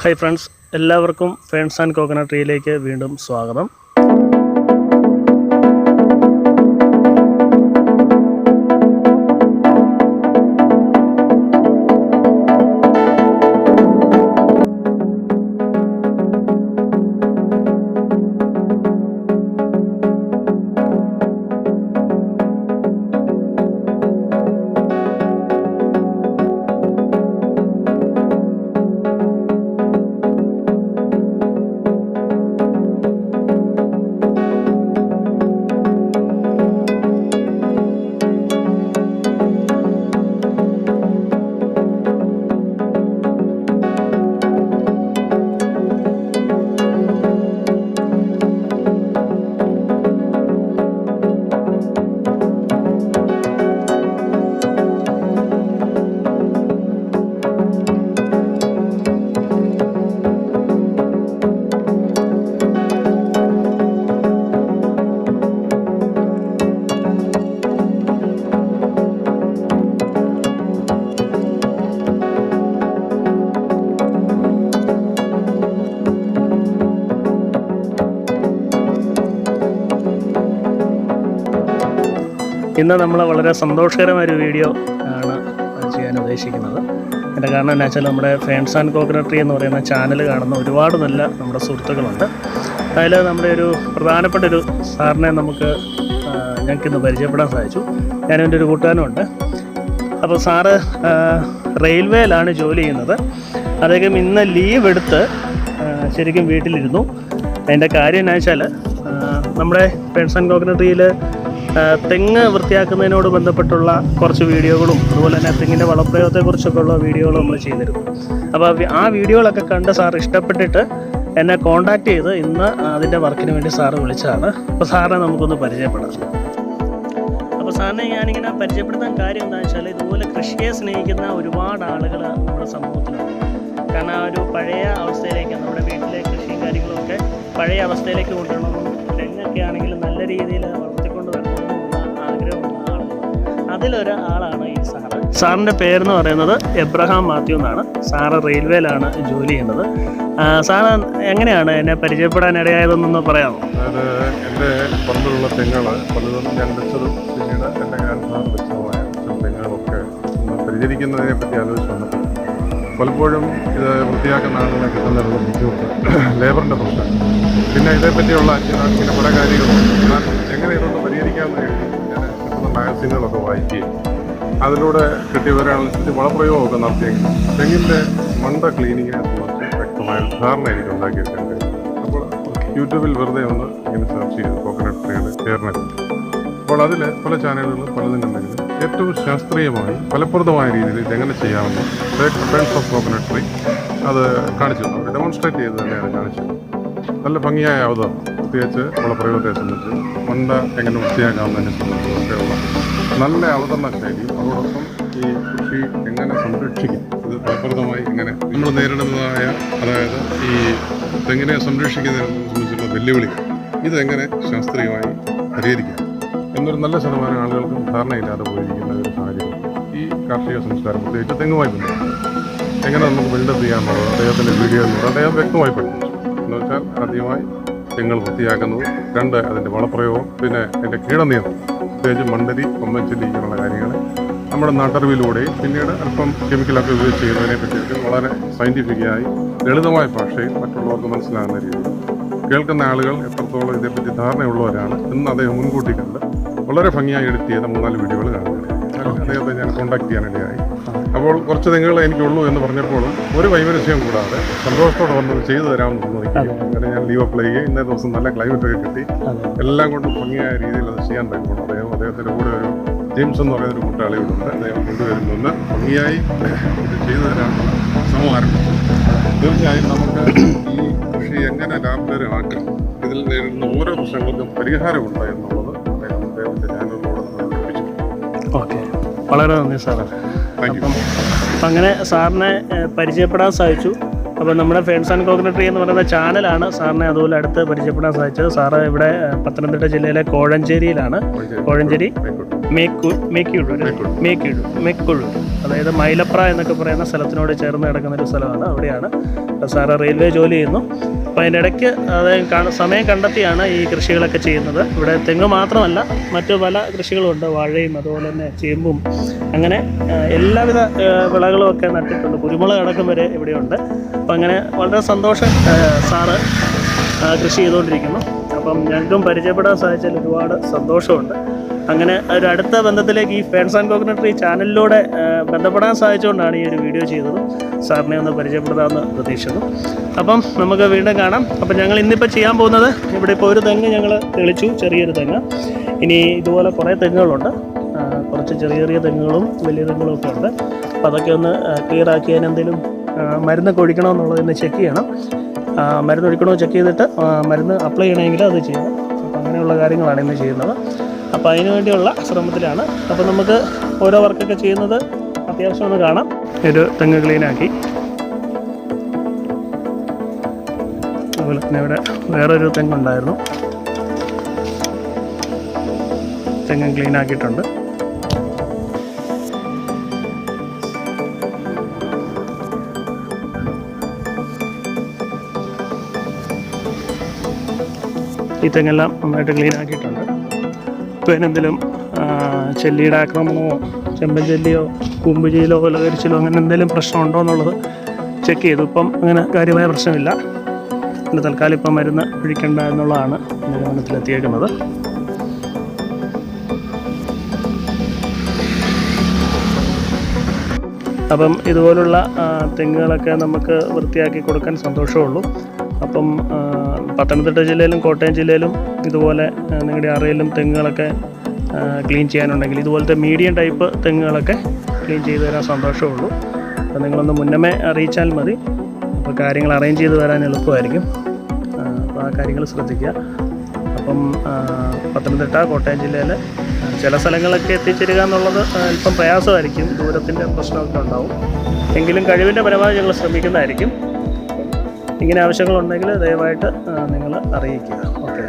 Hi friends, എല്ലാവർക്കും ferns and coconut ട്രീയിലേക്ക് വീണ്ടും സ്വാഗതം. ഇന്ന് നമ്മൾ വളരെ സന്തോഷകരമായൊരു വീഡിയോ ആണ് ചെയ്യാൻ ഉദ്ദേശിക്കുന്നത്. എൻ്റെ കാരണം എന്താ വെച്ചാൽ നമ്മുടെ ഫേൺസ് ആൻഡ് കോക്കനട്ട് ട്രീ എന്ന് പറയുന്ന ചാനൽ കാണുന്ന ഒരുപാട് നല്ല നമ്മുടെ സുഹൃത്തുക്കളുണ്ട്. അതിൽ നമ്മുടെ ഒരു പ്രധാനപ്പെട്ടൊരു സാറിനെ ഞങ്ങൾക്കിന്ന് പരിചയപ്പെടാൻ സാധിച്ചു. ഞാനെൻ്റെ ഒരു കൂട്ടുകാരനുണ്ട്. അപ്പോൾ സാറ് റെയിൽവേയിലാണ് ജോലി ചെയ്യുന്നത്. അദ്ദേഹം ഇന്ന് ലീവ് എടുത്ത് ശരിക്കും വീട്ടിലിരുന്നു. അതിൻ്റെ കാര്യം എന്താ വെച്ചാൽ നമ്മുടെ ഫേൺസ് ആൻഡ് കോക്കനട്ട് ട്രീയിൽ തെങ്ങ് വൃത്തിയാക്കുന്നതിനോട് ബന്ധപ്പെട്ടുള്ള കുറച്ച് വീഡിയോകളും അതുപോലെ തന്നെ തെങ്ങിൻ്റെ വളപ്രയോഗത്തെക്കുറിച്ചൊക്കെ ഉള്ള വീഡിയോകളും നമ്മൾ ചെയ്തിരുന്നു. അപ്പോൾ ആ വീഡിയോകളൊക്കെ കണ്ട് സാർ ഇഷ്ടപ്പെട്ടിട്ട് എന്നെ കോൺടാക്റ്റ് ചെയ്ത് ഇന്ന് അതിൻ്റെ വർക്കിന് വേണ്ടി സാറ് വിളിച്ചതാണ്. അപ്പോൾ സാറിനെ നമുക്കൊന്ന് പരിചയപ്പെടാം. അപ്പോൾ സാറിനെ ഞാനിങ്ങനെ പരിചയപ്പെടുത്താൻ കാര്യം എന്താണെന്ന് വെച്ചാൽ ഇതുപോലെ കൃഷിയെ സ്നേഹിക്കുന്ന ഒരുപാട് ആളുകൾ നമ്മുടെ സമൂഹത്തിലുണ്ട്. കാരണം ആ ഒരു പഴയ അവസ്ഥയിലേക്ക് നമ്മുടെ വീട്ടിലെ കൃഷിയും കാര്യങ്ങളൊക്കെ പഴയ അവസ്ഥയിലേക്ക് കൊണ്ടുവരണമെന്നും തെങ്ങൊക്കെ ആണെങ്കിൽ നല്ല രീതിയിൽ വളർത്തിക്കൊണ്ട് വരണമെന്നുള്ള ആഗ്രഹമുള്ള ആളുകൾ, അതിലൊരാളാണ് ഈ സാറ്. സാറിൻ്റെ പേരെന്ന് പറയുന്നത് എബ്രഹാം മാത്യു എന്നാണ്. സാറ് റെയിൽവേയിലാണ് ജോലി ചെയ്യുന്നത്. സാറ് എങ്ങനെയാണ് എന്നെ പരിചയപ്പെടാൻ ഇടയായതെന്നൊന്ന് പറയാമോ? അതായത് എൻ്റെ പറമ്പിലുള്ള തെങ്ങുകൾ പലതും ഞാൻ വെച്ചതും പിന്നീട് എൻ്റെ ഗ്രാൻഡ് ഫാദർ വെച്ചതുമായ തെങ്ങുകളൊക്കെ പരിചരിക്കുന്നതിനെ പറ്റി ആലോചിച്ച് വന്നപ്പോൾ പലപ്പോഴും ഇത് വൃത്തിയാക്കുന്ന ആളുകളെ കിട്ടുന്നതിനുള്ള ബുദ്ധിമുട്ട്, ലേബറിൻ്റെ പ്രശ്നം, പിന്നെ ഇതേപ്പറ്റിയുള്ള ഇങ്ങനെ പല കാര്യങ്ങളും എന്നാൽ എങ്ങനെ ഇതൊന്ന് പരിഹരിക്കാമെന്ന് എഴുതി ഞാൻ കിട്ടുന്ന മാഗസീനുകളൊക്കെ വായിക്കുകയും അതിലൂടെ കിട്ടിയവരനുസരിച്ച് വളപ്രയോഗമൊക്കെ നടത്തിയെങ്കിലും തെങ്ങിൻ്റെ മണ്ട ക്ലീനിങ്ങിനെ സംബന്ധിച്ച് വ്യക്തമായ ധാരണ എനിക്ക് ഉണ്ടാക്കിയെടുക്കാൻ കഴിയും. അപ്പോൾ യൂട്യൂബിൽ വെറുതെ ഒന്ന് ഇങ്ങനെ സെർച്ച് ചെയ്തു കോക്കനട്ട് ട്രീയുടെ കെയറിനെ. അപ്പോൾ അതിൽ പല ചാനലുകളും പലതും കണ്ടെങ്കിലും ഏറ്റവും ശാസ്ത്രീയമായി ഫലപ്രദമായ രീതിയിൽ ഇതെങ്ങനെ ചെയ്യാമെന്ന് ഫേൺസ് ഓഫ് കോക്കനട്ട് ട്രീ അത് കാണിച്ചു, അവർ ഡെമോൺസ്ട്രേറ്റ് ചെയ്ത് തന്നെയാണ് കാണിച്ചത്. നല്ല ഭംഗിയായ അവതരണം, പ്രത്യേകിച്ച് വളപ്രയോഗത്തെ സംബന്ധിച്ച് മണ്ട എങ്ങനെ വൃത്തിയാക്കാവുന്നതിനെ സംബന്ധിച്ചൊക്കെയുള്ള നല്ല അവതരണ ശൈലിയും അതോടൊപ്പം ഈ കൃഷി എങ്ങനെ സംരക്ഷിക്കും, ഇത് ഫലപ്രദമായി എങ്ങനെ നമ്മൾ നേരിടുന്നതായ, അതായത് ഈ തെങ്ങിനെ സംരക്ഷിക്കുന്നതിനെ സംബന്ധിച്ചുള്ള വെല്ലുവിളികൾ ഇതെങ്ങനെ ശാസ്ത്രീയമായി പരിഹരിക്കാം എന്നൊരു നല്ല ശതമാനം ആളുകൾക്കും ധാരണയില്ലാതെ പോയിരിക്കുന്ന ഒരു സാഹചര്യം ഈ കാർഷിക സംസ്കാരം പ്രത്യേകിച്ച് തെങ്ങുമായി ബന്ധപ്പെട്ട് എങ്ങനെ നമുക്ക് ബിൽഡപ്പ് ചെയ്യാമെന്നുള്ളത് അദ്ദേഹത്തിൻ്റെ വീഡിയോയിലൂടെ അദ്ദേഹം വ്യക്തമായി പഠിപ്പിച്ചു. എന്ന് വെച്ചാൽ ആദ്യമായി തെങ്ങുകൾ വൃത്തിയാക്കുന്നത്, രണ്ട് അതിൻ്റെ വളപ്രയോഗം, പിന്നെ അതിൻ്റെ കീടനിയന്ത്രണം, പ്രത്യേകിച്ച് മണ്ടരി, കൊമ്പൻചെല്ലി ഇങ്ങനെയുള്ള കാര്യങ്ങൾ നമ്മുടെ നാട്ടറിവിലൂടെയും പിന്നീട് അല്പം കെമിക്കലൊക്കെ ഉപയോഗിച്ച് ചെയ്യുന്നതിനെ പറ്റിയൊക്കെ വളരെ സയൻറ്റിഫിക്കായി ലളിതമായ ഭാഷയിൽ മറ്റുള്ളവർക്ക് മനസ്സിലാകുന്ന രീതിയിൽ കേൾക്കുന്ന ആളുകൾ എത്രത്തോളം ഇതേപ്പറ്റി ധാരണയുള്ളവരാണ് എന്ന് അദ്ദേഹം മുൻകൂട്ടി കണ്ട് വളരെ ഭംഗിയായി എഡിറ്റ് ചെയ്ത 3-4 വീഡിയോകൾ കാണുകയാണ്. അദ്ദേഹത്തെ ഞാൻ കോൺടാക്ട് ചെയ്യാനിടയായി. അപ്പോൾ കുറച്ച് തെങ്ങുകൾ എനിക്കുള്ളൂ എന്ന് പറഞ്ഞപ്പോഴും ഒരു വൈമനസ്യം കൂടാതെ സന്തോഷത്തോടെ വന്നത് ചെയ്തു തരാമെന്ന് നോക്കിയും അങ്ങനെ ഞാൻ ലീവ് അപ്ലൈ ചെയ്യുകയും ഇന്നേ ദിവസം നല്ല ക്ലൈമറ്റൊക്കെ കിട്ടി എല്ലാം കൊണ്ടും ഭംഗിയായ രീതിയിൽ അത് ചെയ്യാൻ പറ്റുമ്പോൾ അദ്ദേഹത്തിൻ്റെ കൂടെ ഒരു ജെയിംസ് എന്ന് പറയുന്നൊരു കൂട്ടാളികളുണ്ട്, അദ്ദേഹം കൊണ്ടുവരുന്നുണ്ട്. ഭംഗിയായി ഇത് ചെയ്തു തരാനുള്ള ശ്രമം ആരംഭിച്ചു. തീർച്ചയായും നമുക്ക് ഈ കൃഷി എങ്ങനെ ലാഭകരമാക്കാം, ഇതിൽ നേരിടുന്ന ഓരോ പ്രശ്നങ്ങൾക്കും പരിഹാരമുണ്ട് എന്നുള്ളത് അദ്ദേഹത്തിൻ്റെ ചാനലിലൂടെ നമ്മൾ പഠിപ്പിച്ചു. ഓക്കെ, വളരെ നന്ദി സാറേ. അപ്പം അങ്ങനെ സാറിനെ പരിചയപ്പെടാൻ സാധിച്ചു. അപ്പോൾ നമ്മുടെ ഫേൺസ് ആൻഡ് കോക്കനട്ട് ട്രീ എന്ന് പറയുന്ന ചാനലാണ് സാറിനെ അതുപോലെ അടുത്ത് പരിചയപ്പെടാൻ സാധിച്ചത്. സാറ് ഇവിടെ പത്തനംതിട്ട ജില്ലയിലെ കോഴഞ്ചേരിയിലാണ്. കോഴഞ്ചേരി മേക്കുഴൂർ, അതായത് മൈലപ്ര എന്നൊക്കെ പറയുന്ന സ്ഥലത്തിനോട് ചേർന്ന് കിടക്കുന്നൊരു സ്ഥലമാണ്. അവിടെയാണ് സാറ് റെയിൽവേ ജോലി ചെയ്യുന്നു. അപ്പോൾ അതിൻ്റെ ഇടയ്ക്ക് അതായത് സമയം കണ്ടെത്തിയാണ് ഈ കൃഷികളൊക്കെ ചെയ്യുന്നത്. ഇവിടെ തെങ്ങ് മാത്രമല്ല മറ്റു പല കൃഷികളുമുണ്ട്, വാഴയും അതുപോലെ തന്നെ ചേമ്പും, അങ്ങനെ എല്ലാവിധ വിളകളും ഒക്കെ നട്ടിട്ടുണ്ട്. കുരുമുളക് അടക്കം വരെ ഇവിടെയുണ്ട്. അപ്പം അങ്ങനെ വളരെ സന്തോഷം സാറ് കൃഷി ചെയ്തുകൊണ്ടിരിക്കുന്നു. അപ്പം ഞങ്ങൾക്കും പരിചയപ്പെടാൻ സാധിച്ചാൽ ഒരുപാട് സന്തോഷമുണ്ട്. അങ്ങനെ ഒരു അടുത്ത ബന്ധത്തിലേക്ക് ഈ ഫേൺസ് ആൻഡ് കോക്കനട്ട് ട്രീ ചാനലിലൂടെ ബന്ധപ്പെടാൻ സാധിച്ചുകൊണ്ടാണ് ഈ ഒരു വീഡിയോ ചെയ്തത്. സാറിനെ ഒന്ന് പരിചയപ്പെടുത്താമെന്ന് പ്രതീക്ഷിക്കുന്നു. അപ്പം നമുക്ക് വീണ്ടും കാണാം. അപ്പം ഞങ്ങൾ ഇന്നിപ്പോൾ ചെയ്യാൻ പോകുന്നത്, ഇവിടെ ഇപ്പോൾ ഒരു തെങ്ങ് ഞങ്ങൾ തെളിച്ചു, ചെറിയൊരു തെങ്ങ്. ഇനി ഇതുപോലെ കുറേ തെങ്ങുകളുണ്ട്, കുറച്ച് ചെറിയ ചെറിയ തെങ്ങുകളും വലിയ തെങ്ങുകളും ഒക്കെ ഉണ്ട്. അപ്പോൾ അതൊക്കെ ഒന്ന് ക്ലിയർ ആക്കി അതിനെന്തെങ്കിലും മരുന്നൊക്കെ ഒഴിക്കണമെന്നുള്ളതൊന്ന് ചെക്ക് ചെയ്യണം. മരുന്ന് ഒഴിക്കണോ ചെക്ക് ചെയ്തിട്ട് മരുന്ന് അപ്ലൈ ചെയ്യണമെങ്കിൽ അത് ചെയ്യണം. അപ്പോൾ അങ്ങനെയുള്ള കാര്യങ്ങളാണ് ഇന്ന് ചെയ്യുന്നത്. അപ്പോൾ അതിനു വേണ്ടിയുള്ള ശ്രമത്തിലാണ്. അപ്പോൾ നമുക്ക് ഓരോ വർക്കൊക്കെ ചെയ്യുന്നത് അത്യാവശ്യം ഒന്ന് കാണാം. ഒരു തെങ്ങ് ക്ലീനാക്കി, അതുപോലെ തന്നെ ഇവിടെ വേറൊരു തെങ്ങുണ്ടായിരുന്നു, തെങ്ങ് ക്ലീനാക്കിയിട്ടുണ്ട്. ഈ തെങ്ങെല്ലാം നന്നായിട്ട് ക്ലീനാക്കിയിട്ടുണ്ട്. ഇപ്പോൾ അതിനെന്തെങ്കിലും ചെല്ലിയുടെ ആക്രമണമോ ചെമ്പൻ ചെല്ലിയോ കൂമ്പുചെയിലോ കൊലകരിച്ചിലോ അങ്ങനെ എന്തെങ്കിലും പ്രശ്നമുണ്ടോ എന്നുള്ളത് ചെക്ക് ചെയ്തു. ഇപ്പം അങ്ങനെ കാര്യമായ പ്രശ്നമില്ല. പിന്നെ തൽക്കാലം ഇപ്പം മരുന്ന് ഒഴിക്കേണ്ട എന്നുള്ളതാണ് നിഗമനത്തിലെത്തിയേക്കുന്നത്. അപ്പം ഇതുപോലുള്ള തെങ്ങുകളൊക്കെ നമുക്ക് വൃത്തിയാക്കി കൊടുക്കാൻ സന്തോഷമുള്ളൂ. അപ്പം പത്തനംതിട്ട ജില്ലയിലും കോട്ടയം ജില്ലയിലും ഇതുപോലെ നിങ്ങളുടെ അറിയിലും തെങ്ങുകളൊക്കെ ക്ലീൻ ചെയ്യാനുണ്ടെങ്കിൽ ഇതുപോലത്തെ മീഡിയം ടൈപ്പ് തെങ്ങുകളൊക്കെ ക്ലീൻ ചെയ്ത് തരാൻ സന്തോഷമുള്ളൂ. അപ്പോൾ നിങ്ങളൊന്ന് മുന്നമേ അറിയിച്ചാൽ മതി. അപ്പോൾ കാര്യങ്ങൾ അറേഞ്ച് ചെയ്ത് വരാൻ എളുപ്പമായിരിക്കും. അപ്പോൾ ആ കാര്യങ്ങൾ ശ്രദ്ധിക്കുക. അപ്പം പത്തനംതിട്ട കോട്ടയം ജില്ലയിൽ ചില സ്ഥലങ്ങളൊക്കെ എത്തിച്ചേരുക എന്നുള്ളത് അല്പം പ്രയാസമായിരിക്കും, ദൂരത്തിൻ്റെ പ്രശ്നമൊക്കെ ഉണ്ടാവും. എങ്കിലും കഴിവിൻ്റെ പരമാവധി ഞങ്ങൾ ശ്രമിക്കുന്നതായിരിക്കും. ഇങ്ങനെ ആവശ്യങ്ങളുണ്ടെങ്കിൽ ദയവായിട്ട് നിങ്ങൾ അറിയിക്കുക. ഓക്കെ.